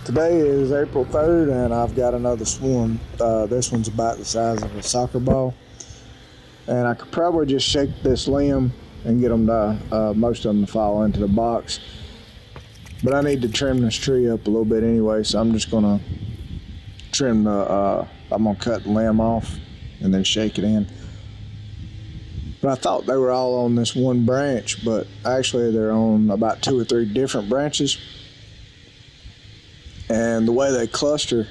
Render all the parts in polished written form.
Today is April 3rd and I've got another swarm. This one's about the size of a soccer ball. And I could probably just shake this limb and get them to, most of them to fall into the box. But I need to trim this tree up a little bit anyway, so I'm just gonna I'm gonna cut the limb off and then shake it in. But I thought they were all on this one branch, but actually they're on about 2 or 3 different branches. And the way they cluster,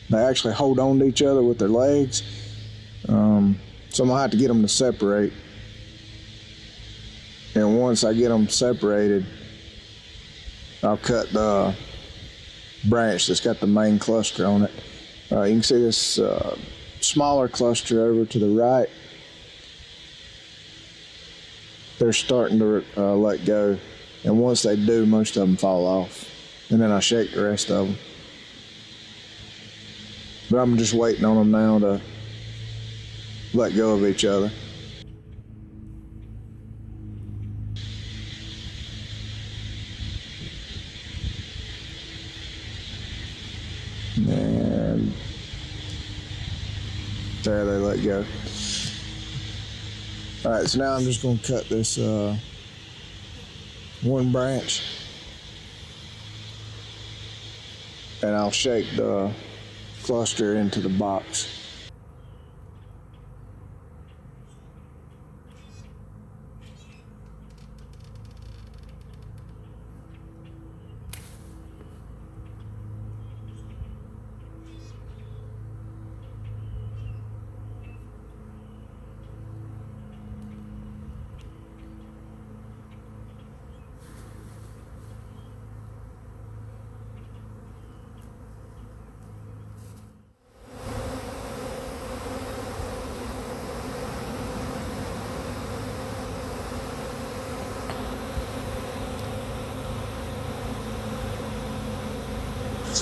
they actually hold on to each other with their legs. So I'm gonna have to get them to separate. And once I get them separated, I'll cut the branch that's got the main cluster on it. You can see this smaller cluster over to the right. They're starting to let go. And once they do, most of them fall off. And then I shake the rest of them. But I'm just waiting on them now to let go of each other. And there they let go. All right, so now I'm just gonna cut this one branch and I'll shake the cluster into the box.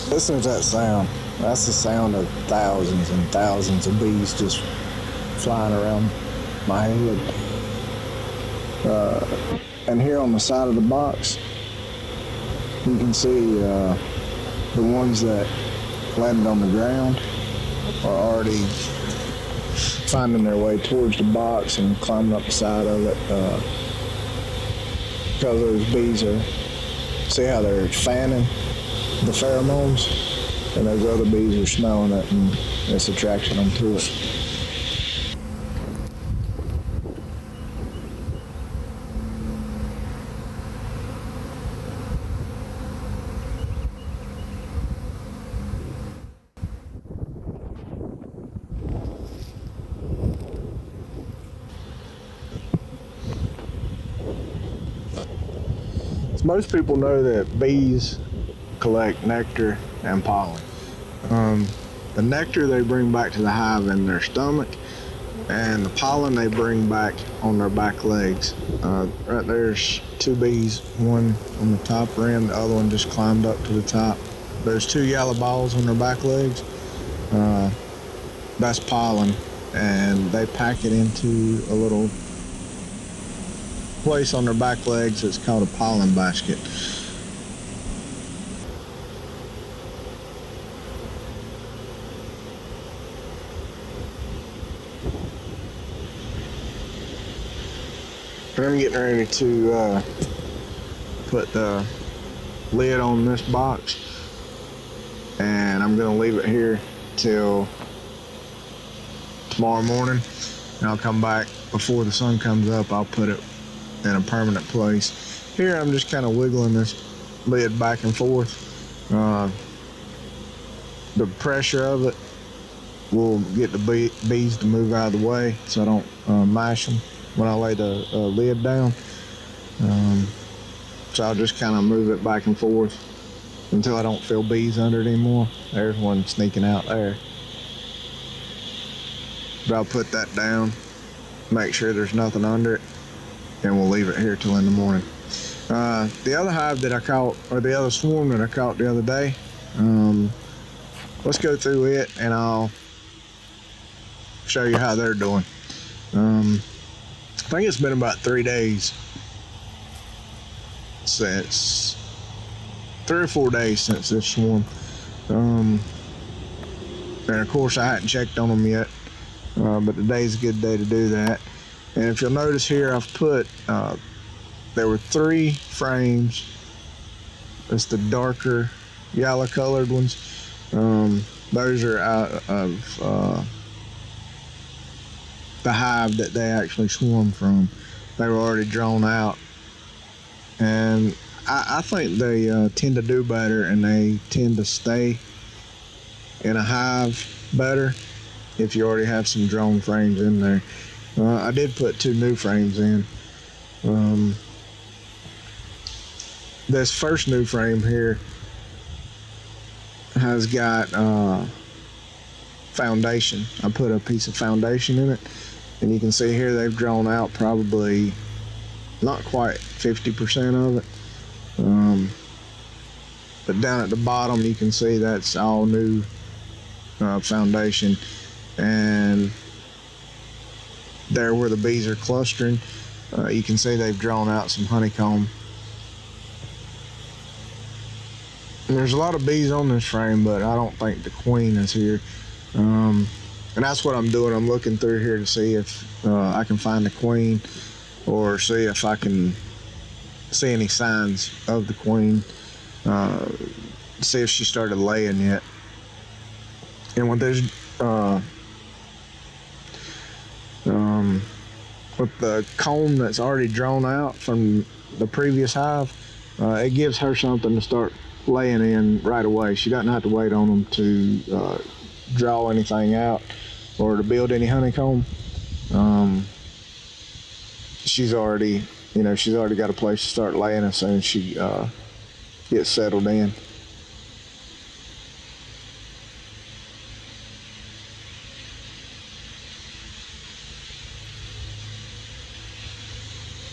Listen to that sound. That's the sound of thousands and thousands of bees just flying around my head. And here on the side of the box, you can see the ones that landed on the ground are already finding their way towards the box and climbing up the side of it. Because those bees are, see how they're fanning the pheromones, and those other bees are smelling it and it's attracting them to it. So most people know that bees collect nectar and pollen. The nectar they bring back to the hive in their stomach, and the pollen they bring back on their back legs. Right there's 2 bees, one on the top rim, the other one just climbed up to the top. There's 2 yellow balls on their back legs. That's pollen, and they pack it into a little place on their back legs that's called a pollen basket. I'm getting ready to put the lid on this box, and I'm going to leave it here till tomorrow morning, and I'll come back before the sun comes up. I'll put it in a permanent place. Here I'm just kind of wiggling this lid back and forth. The pressure of it will get the bees to move out of the way so I don't mash them when I lay the lid down. So I'll just kind of move it back and forth until I don't feel bees under it anymore. There's one sneaking out there. But I'll put that down, make sure there's nothing under it, and we'll leave it here till in the morning. The other hive that I caught, or the other swarm that I caught the other day, let's go through it and I'll show you how they're doing. I think it's been about 3 days since 3 or 4 days since this swarm. And of course I hadn't checked on them yet, but today's a good day to do that. And if you'll notice here, I've put, there were 3 frames. It's the darker yellow colored ones. Those are out of the hive that they actually swarm from. They were already drawn out. And I think they tend to do better, and they tend to stay in a hive better if you already have some drone frames in there. I did put 2 new frames in. This first new frame here has got foundation. I put a piece of foundation in it, and you can see here they've drawn out probably not quite 50% of it. But down at the bottom you can see that's all new foundation, and there where the bees are clustering, you can see they've drawn out some honeycomb. And there's a lot of bees on this frame, but I don't think the queen is here. And that's what I'm doing. I'm looking through here to see if I can find the queen, or see if I can see any signs of the queen, see if she started laying yet. And with this, with the comb that's already drawn out from the previous hive, it gives her something to start laying in right away. She doesn't have to wait on them to draw anything out or to build any honeycomb. She's already got a place to start laying as soon as she gets settled in.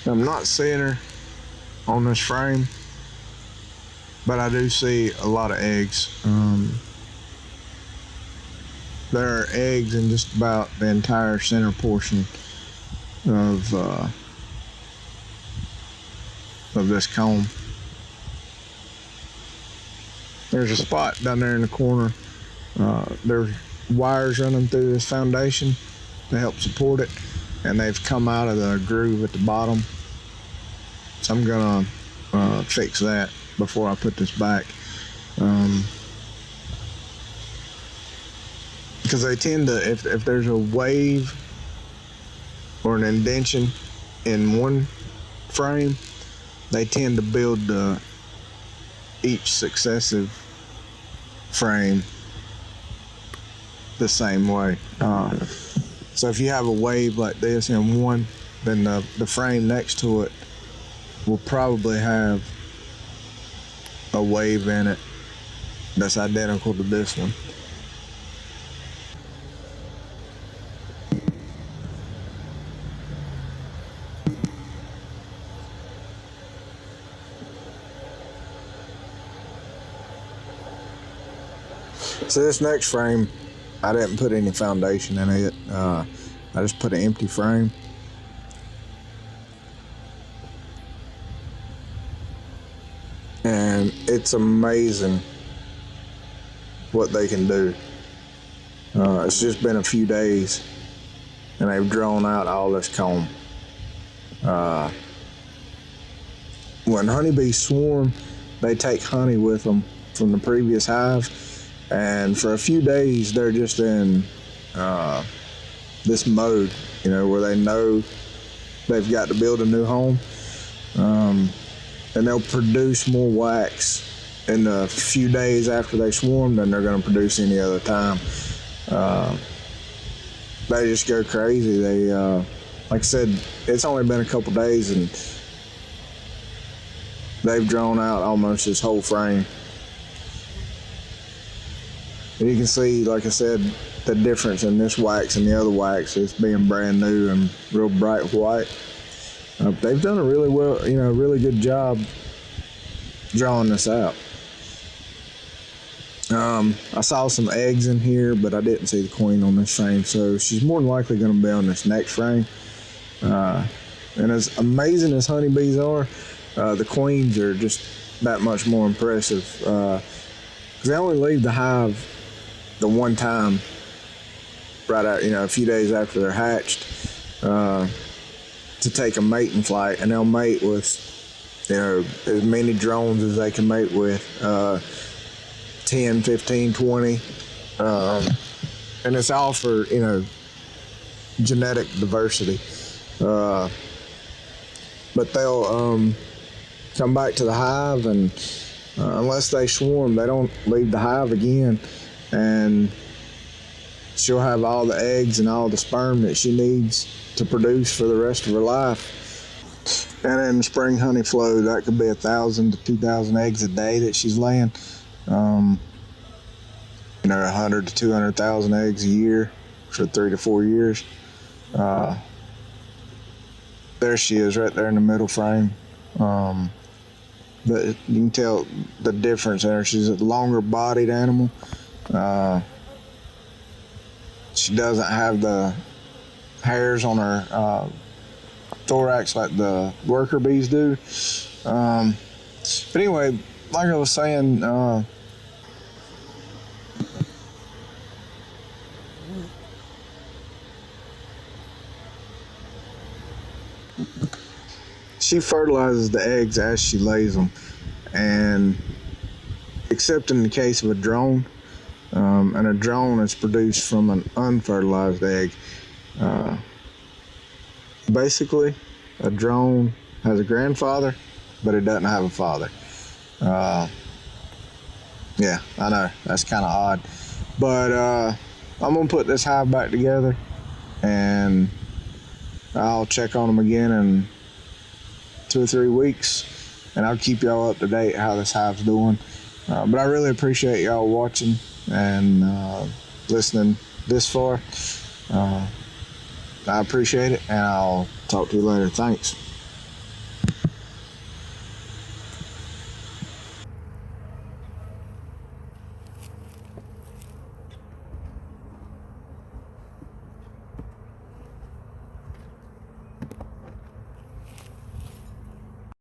I'm not seeing her on this frame, but I do see a lot of eggs. There are eggs in just about the entire center portion of this comb. There's a spot down there in the corner. There's wires running through this foundation to help support it, and they've come out of the groove at the bottom. So I'm gonna fix that before I put this back, because they tend to, if there's a wave or an indentation in one frame, they tend to build each successive frame the same way. So if you have a wave like this in one, then the frame next to it will probably have a wave in it that's identical to this one. So this next frame, I didn't put any foundation in it. I just put an empty frame. And it's amazing what they can do. It's just been a few days, and they've drawn out all this comb. When honeybees swarm, they take honey with them from the previous hive, and for a few days they're just in this mode, where they know they've got to build a new home, and they'll produce more wax in the few days after they swarm than they're going to produce any other time. They just go crazy. They, like I said, it's only been a couple days, and they've drawn out almost this whole frame. And you can see, like I said, the difference in this wax and the other wax is being brand new and real bright white. They've done a really good job drawing this out. I saw some eggs in here, but I didn't see the queen on this frame, so she's more than likely going to be on this next frame. And as amazing as honeybees are, the queens are just that much more impressive. Because they only leave the hive the one time, right out, a few days after they're hatched, to take a mating flight, and they'll mate with, as many drones as they can mate with, 10, 15, 20. And it's all for, genetic diversity. But they'll come back to the hive, and unless they swarm, they don't leave the hive again. And she'll have all the eggs and all the sperm that she needs to produce for the rest of her life. And in spring honey flow, that could be 1,000 to 2,000 eggs a day that she's laying. 100 to 200,000 eggs a year for 3 to 4 years. There she is, right there in the middle frame. But you can tell the difference in her. She's a longer bodied animal. She doesn't have the hairs on her thorax like the worker bees do. But anyway, like I was saying, she fertilizes the eggs as she lays them. And except in the case of a drone, and a drone is produced from an unfertilized egg. Basically, a drone has a grandfather, but it doesn't have a father. Yeah, I know, that's kind of odd. But I'm going to put this hive back together, and I'll check on them again in 2 or 3 weeks, and I'll keep y'all up to date how this hive's doing. But I really appreciate y'all watching and listening this far. I appreciate it, and I'll talk to you later. Thanks.